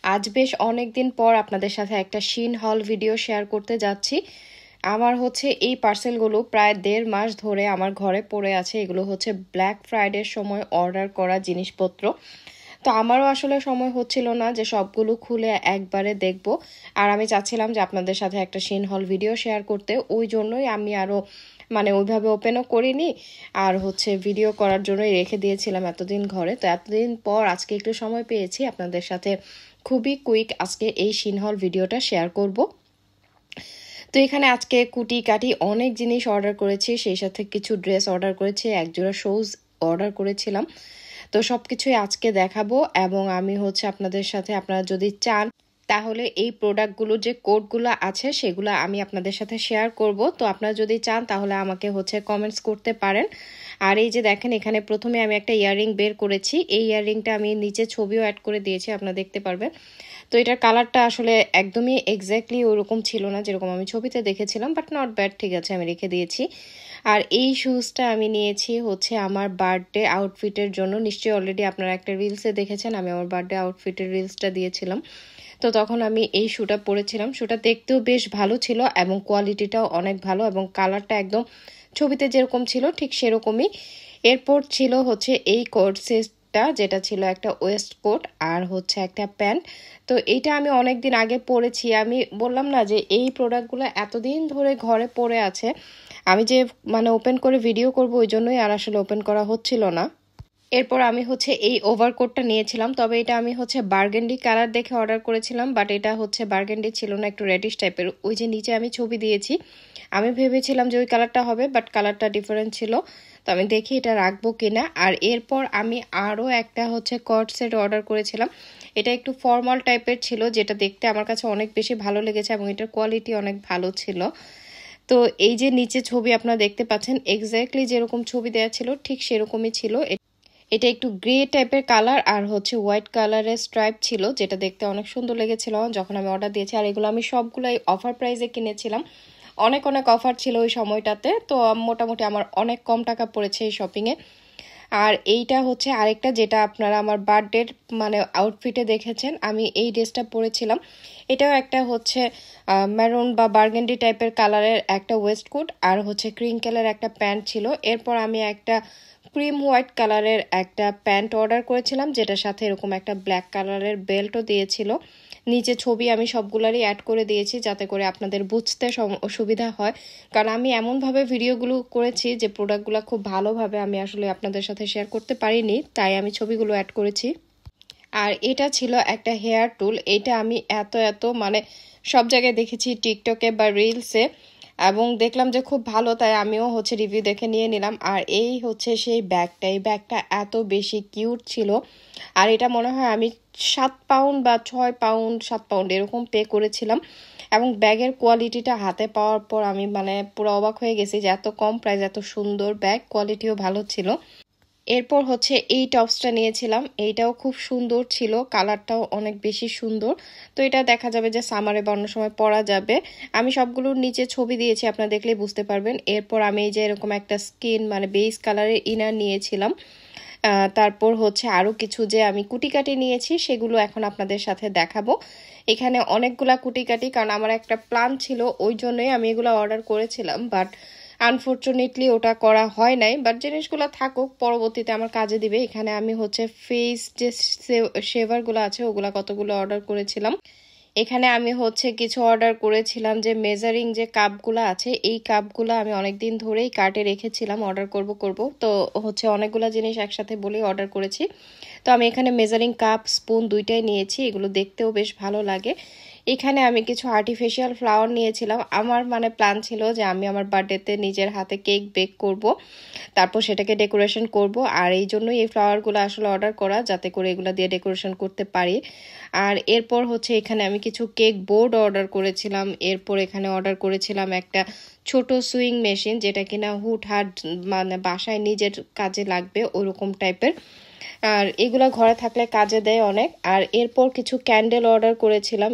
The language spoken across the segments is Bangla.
আজ বেশ অনেকদিন পর আপনাদের সাথে একটা শিন হল ভিডিও শেয়ার করতে যাচ্ছি। আমার হচ্ছে এই পার্সেলগুলো প্রায় 1.5 মাস ধরে আমার ঘরে পড়ে আছে। এগুলো হচ্ছে ব্ল্যাক ফ্রাইডের সময় অর্ডার করা জিনিসপত্র। তো আমারও আসলে সময় হচ্ছিল না যে সবগুলো খুলে একবারে দেখব। আর আমি চাচ্ছিলাম যে আপনাদের সাথে একটা শিন হল ভিডিও শেয়ার করতে, ওই জন্যই আমি আরও ওইভাবে ওপেনও করিনি। আর হচ্ছে ভিডিও করার জন্যই রেখে দিয়েছিলাম এতদিন ঘরে। তো এতদিন পর আজকে একটু সময় পেয়েছি, আপনাদের সাথে খুবই কুইক আজকে এই শিন হল ভিডিওটা শেয়ার করব। তো এখানে আজকে কুটি কাটি অনেক জিনিস অর্ডার করেছি, সেই সাথে কিছু ড্রেস অর্ডার করেছি, একজোড়া শুজ অর্ডার করেছিলাম। তো সবকিছুই আজকে দেখাবো এবং আমি হচ্ছে আপনাদের সাথে, আপনারা যদি চান তাহলে এই প্রোডাক্টগুলো যে কোডগুলো আছে সেগুলো আমি আপনাদের সাথে শেয়ার করব। তো আপনারা যদি চান তাহলে আমাকে হচ্ছে কমেন্টস করতে পারেন। আর এই যে দেখেন, এখানে প্রথমে আমি একটা ইয়াররিং বের করেছি। এই ইয়াররিংটা আমি নিচে ছবিও অ্যাড করে দিয়েছি, আপনারা দেখতে পারবেন। তো এটার কালারটা আসলে একদমই এক্স্যাক্টলি ওরকম ছিল না যেরকম আমি ছবিতে দেখেছিলাম, বাট নট ব্যাড, ঠিক আছে, আমি রেখে দিয়েছি। আর এই শুজটা আমি নিয়েছি হচ্ছে আমার বার্থডে আউটফিটের জন্য। নিশ্চয়ই অলরেডি আপনারা একটা রিলসে দেখেছেন, আমি আমার বার্থডে আউটফিটের রিলসটা দিয়েছিলাম। তো তখন আমি এই শুটা পরেছিলাম। শুটা দেখতেও বেশ ভালো ছিল এবং কোয়ালিটিটাও অনেক ভালো এবং কালারটা একদম ছবিতে যেরকম ছিল ঠিক সেরকমই। এরপর ছিল হচ্ছে এই কোট সেটটা, যেটা ছিল একটা ওয়েস্ট কোট আর হচ্ছে একটা প্যান্ট। তো এইটা আমি অনেক দিন আগে পরেছি। আমি বললাম না যে এই প্রোডাক্টগুলো এতদিন ধরে ঘরে পড়ে আছে, আমি যে ওপেন করে ভিডিও করব ওই জন্যই আর আসলে ওপেন করা হচ্ছিল না। এরপর আমি হচ্ছে এই ওভারকোটটা নিয়েছিলাম, তবে এটা আমি হচ্ছে বার্গেন্ডি কালার দেখে অর্ডার করেছিলাম, বাট এটা হচ্ছে বার্গেন্ডি ছিল না, একটু রেডিশ টাইপের। ওই যে নিচে আমি ছবি দিয়েছি, আমি ভেবেছিলাম যে ওই কালারটা হবে, বাট কালারটা ডিফারেন্ট ছিল। তো আমি দেখি এটা রাখবো কিনা। আর এরপর আমি আরও একটা হচ্ছে কট সেট অর্ডার করেছিলাম। এটা একটু ফর্মাল টাইপের ছিল, যেটা দেখতে আমার কাছে অনেক বেশি ভালো লেগেছে এবং এটার কোয়ালিটি অনেক ভালো ছিল। তো এই যে নিচে ছবি আপনারা দেখতে পাচ্ছেন, এক্স্যাক্টলি যেরকম ছবি দেওয়া ছিল ঠিক সেরকমই ছিল। এটা একটু গ্রে টাইপের কালার আর হচ্ছে হোয়াইট কালারের স্ট্রাইপ ছিল, যেটা দেখতে অনেক সুন্দর লেগেছিল যখন আমি অর্ডার দিয়েছি। আর এগুলো আমি সবগুলোই অফার প্রাইসে কিনেছিলাম, অনেক অনেক অফার ছিল ওই সময়টাতে। তো মোটামুটি আমার অনেক কম টাকা পড়েছে এই শপিংয়ে। আর এইটা হচ্ছে আরেকটা, যেটা আপনারা আমার বার্থডের আউটফিটে দেখেছেন, আমি এই ড্রেসটা পরেছিলাম। এটাও একটা হচ্ছে মেরুন বা বার্গেন্ডি টাইপের কালারের একটা ওয়েস্ট কোট আর হচ্ছে ক্রিঙ্কেলের একটা প্যান্ট ছিল। এরপর আমি একটা ক্রিম হোয়াইট কালারের একটা প্যান্ট অর্ডার করেছিলাম, যেটার সাথে এরকম একটা ব্ল্যাক কালারের বেল্টও দিয়েছিল। নিচে ছবি আমি সবগুলারই অ্যাড করে দিয়েছি যাতে করে আপনাদের বুঝতে সুবিধা হয়, কারণ আমি এমনভাবে ভিডিওগুলো করেছি যে প্রোডাক্টগুলো খুব ভালোভাবে আমি আসলে আপনাদের সাথে শেয়ার করতে পারিনি, তাই আমি ছবিগুলো অ্যাড করেছি। আর এটা ছিল একটা হেয়ার টুল। এটা আমি এত এত সব জায়গায় দেখেছি, টিকটকে বা রিলসে, এবং দেখলাম যে খুব ভালো, তাই আমিও হচ্ছে রিভিউ দেখে নিয়ে নিলাম। আর এই হচ্ছে সেই ব্যাগটা, এই ব্যাগটা এত বেশি কিউট ছিল। আর এটা মনে হয় আমি 7 পাউন্ড বা 6 পাউন্ড 7 পাউন্ড এরকম পে করেছিলাম। এবং ব্যাগের কোয়ালিটিটা হাতে পাওয়ার পর আমি পুরো অবাক হয়ে গেছি যে এত কম প্রাইস, এত সুন্দর ব্যাগ, কোয়ালিটিও ভালো ছিল। এরপর হচ্ছে এই টপসটা নিয়েছিলাম, এইটাও খুব সুন্দর ছিল, কালারটাও অনেক বেশি সুন্দর। তো এটা দেখা যাবে যে সামারে বা অন্য সময় পরা যাবে। আমি সবগুলোর নিচে ছবি দিয়েছি, আপনারা দেখলেই বুঝতে পারবেন। এরপর আমি এই যে এরকম একটা স্কিন বেজ কালারের ইনার নিয়েছিলাম। তারপর হচ্ছে আরও কিছু যে আমি কুটিকাটি নিয়েছি সেগুলো এখন আপনাদের সাথে দেখাবো। এখানে অনেকগুলা কুটিকাটি, কারণ আমার একটা প্ল্যান ছিল, ওই জন্যই আমি এগুলো অর্ডার করেছিলাম, বাট আনফরচুনেটলি ওটা করা হয় নাই। বাট জিনিসগুলো থাকুক, পরবর্তীতে আমার কাজে দিবে। এখানে আমি হচ্ছে ফেস যে শেভারগুলো আছে ওগুলা কতগুলো অর্ডার করেছিলাম। এখানে আমি হচ্ছে কিছু অর্ডার করেছিলাম যে মেজারিং যে কাপগুলো আছে, এই কাপগুলো আমি অনেকদিন ধরেই কার্টে রেখেছিলাম, অর্ডার করব তো হচ্ছে অনেকগুলো জিনিস একসাথে বলেই অর্ডার করেছি। তো আমি এখানে মেজারিং কাপ স্পুন দুইটাই নিয়েছি, এগুলো দেখতেও বেশ ভালো লাগে। এখানে আমি কিছু আর্টিফিশিয়াল ফ্লাওয়ার নিয়েছিলাম। আমার প্ল্যান ছিল যে আমি আমার বার্থডেতে নিজের হাতে কেক বেক করব, তারপর সেটাকে ডেকোরেশন করব। আর এই জন্যই এই ফ্লাওয়ারগুলো আসলে অর্ডার করা, যাতে করে এগুলো দিয়ে ডেকোরেশন করতে পারি। আর এরপর হচ্ছে এখানে আমি কিছু কেক বোর্ড অর্ডার করেছিলাম। এরপর এখানে অর্ডার করেছিলাম একটা ছোট সুইং মেশিন, যেটা কিনা হুটহাট বাসায় নিজের কাজে লাগবে ওরকম টাইপের, আর এগুলা ঘরে থাকলে কাজে দেয় অনেক। আর এরপর কিছু ক্যান্ডেল অর্ডার করেছিলাম,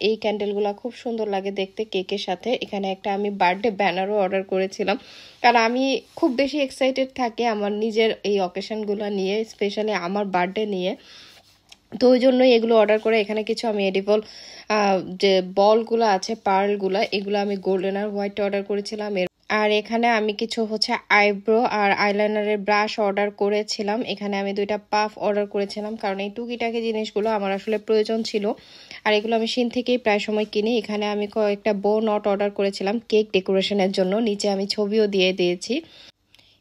এই ক্যান্ডেলগুলা খুব সুন্দর লাগে দেখতে কেকের সাথে। এখানে একটা আমি বার্থডে ব্যানারও অর্ডার করেছিলাম, কারণ আমি খুব বেশি এক্সাইটেড থাকি আমার নিজের এই অকেশনগুলো নিয়ে, স্পেশালি আমার বার্থডে নিয়ে। তো ওই জন্যই এগুলো অর্ডার করে। এখানে কিছু আমি এডিবল যে বলগুলো আছে পার্লগুলো, এগুলো আমি গোল্ডেন আর হোয়াইট অর্ডার করেছিলাম। আর এখানে আমি কিছু হচ্ছে আইব্রো আর আইলাইনারের ব্রাশ অর্ডার করেছিলাম। এখানে আমি 2টা পাফ অর্ডার করেছিলাম, কারণ এই টুকিটাকি জিনিসগুলো আমার আসলে প্রয়োজন ছিল। আর এগুলো আমি শিন থেকেই প্রায় সময় কিনি। এখানে আমি কয়েকটা বো নট অর্ডার করেছিলাম কেক ডেকোরেশনের জন্য, নিচে আমি ছবিও দিয়ে দিয়েছি।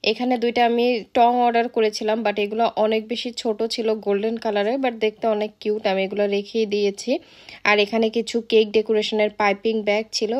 এখানে 2টা আমি টং অর্ডার করেছিলাম, বাট এগুলো অনেক বেশি ছোট ছিল, গোল্ডেন কালারের, বাট দেখতে অনেক কিউট, আমি এগুলো রেখেই দিয়েছি। আর এখানে কিছু কেক ডেকোরেশনের পাইপিং ব্যাগ ছিল।